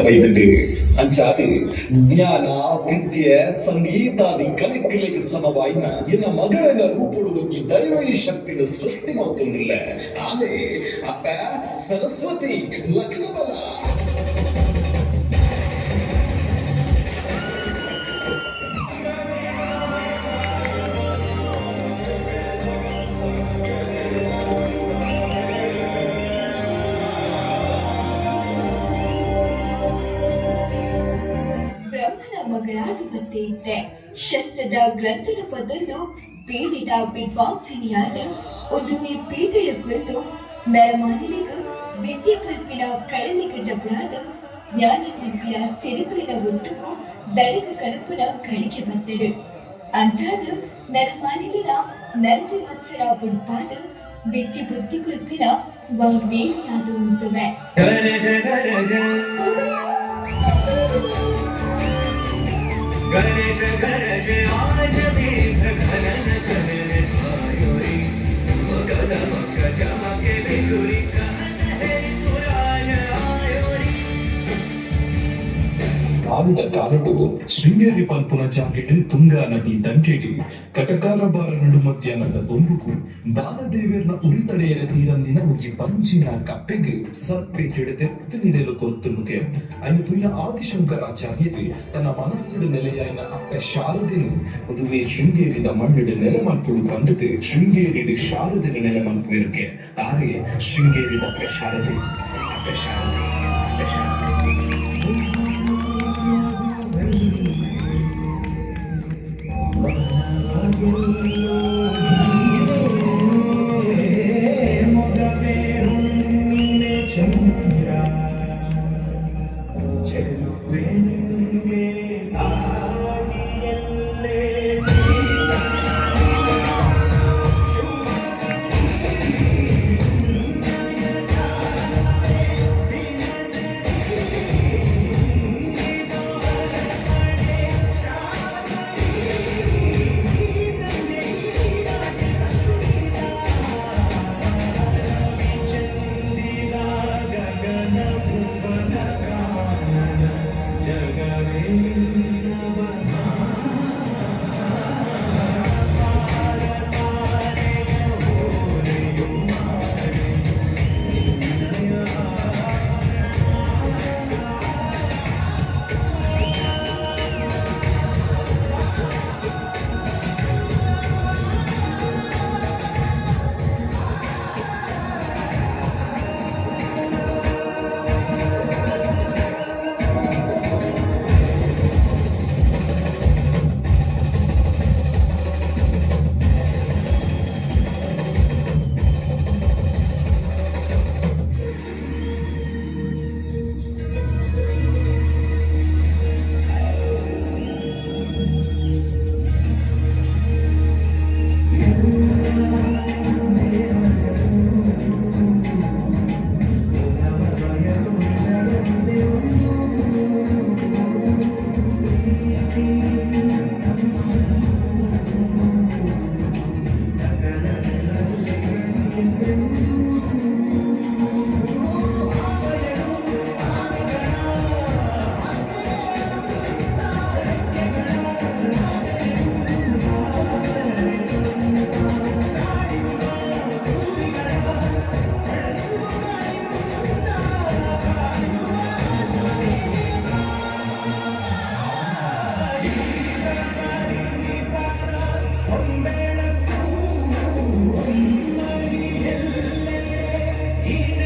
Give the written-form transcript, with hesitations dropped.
ವೈದ್ಯರೇ ಅಂಚಾದೆ ಜ್ಞಾನ ವಿದ್ಯೆ ಸಂಗೀತಾದಿ ಕಲೆಗಳಿಗೆ ಸಮವಾಯಿನ ಎನ್ನ ಮಗಳನ್ನ ರೂಪುಡುವುದಕ್ಕೆ ದೈವೀ ಶಕ್ತಿನ ಸೃಷ್ಟಿ ಮಾಡ್ತಂದಿಲ್ಲ ಆಲೆ ಅಪ್ಪ ಸರಸ್ವತಿ ಲಗ್ನಬಲ ಮಗಳಾಗುವಂತೆ ಇದ್ದೆ. ಶಸ್ತ್ರದ ಗ್ರಂಥನ ಬದಲು ಪೀಡಿತ ವಿದ್ವಾಂಸಿನಿಯಾದ ಉದುಮೆ ಪೀಡಿಡ ಕುರಿತು ಮೆರಮಾನಿಲಿಗೂ ವಿದ್ಯೆ ಕಲ್ಪಿನ ಕಡಲಿಗೆ ಜಬಳಾದ ಜ್ಞಾನ ವಿದ್ಯೆಯ ಸಿರಿಗುರಿನ ಒಟ್ಟುಗೂ ದಡಗ ಕನಪುನ ಗಳಿಗೆ ಬಂದಳು. ಅಂಚಾದ ನರಮಾನಿಲಿನ ನರಜಿ ಮತ್ಸರ ಉಂಪಾದ ವಿದ್ಯೆ ಬುದ್ಧಿ ಕಲ್ಪಿನ ವಾಗ್ದೇವಿಯಾದ ಉಂಟುವೆ. गरज गरज आज मेघ गगन गगन छायोरी मगध मग चमके बिगुरी कहन है तुराज आयोरी ಆವಿದ ಕಾಲಡು ಶೃಂಗೇರಿ ಪಲ್ಪುನ ಜಾಗೆಡು ತುಂಗಾ ನದಿ ದಂಡೆಡು ಕಟಕಾರ ಬಾರ ನಡು ಮಧ್ಯಾಹ್ನದ ದೊಂಬುಕು ಬಾಲದೇವಿಯರ್ನ ಉರಿತಡೆಯರ ತೀರಂದಿನ ಉಜ್ಜಿ ಪಂಚಿನ ಕಪ್ಪೆಗೆ ಸರ್ಪೆ ಜೆಡೆದೆತ್ತು ನೀರೆಲು ಕೊರ್ತುನುಗೆ ಅಯ್ನ ತುಯ್ಯ ಆದಿಶಂಕರಾಚಾರ್ಯರು ತನ್ನ ಮನಸ್ಸಿಡು ನೆಲೆಯಾಯಿನ ಅಪ್ಪೆ ಶಾರದೆನು ಮದುವೆ ಶೃಂಗೇರಿದ ಮಣ್ಣಿಡು ನೆಲೆ ಮಲ್ಪುಡು ಬಂದದು ಶೃಂಗೇರಿಡು ಶಾರದಿನ ನೆಲೆ ಮಲ್ಪುವಿರುಗೆ ಆರೆ ಶೃಂಗೇರಿದ ಅಪ್ಪೆ ಶಾರದೆ ಅಪ್ಪೆ ಶಾರದೆ ಅಪ್ಪೆ ಶಾರದೆ He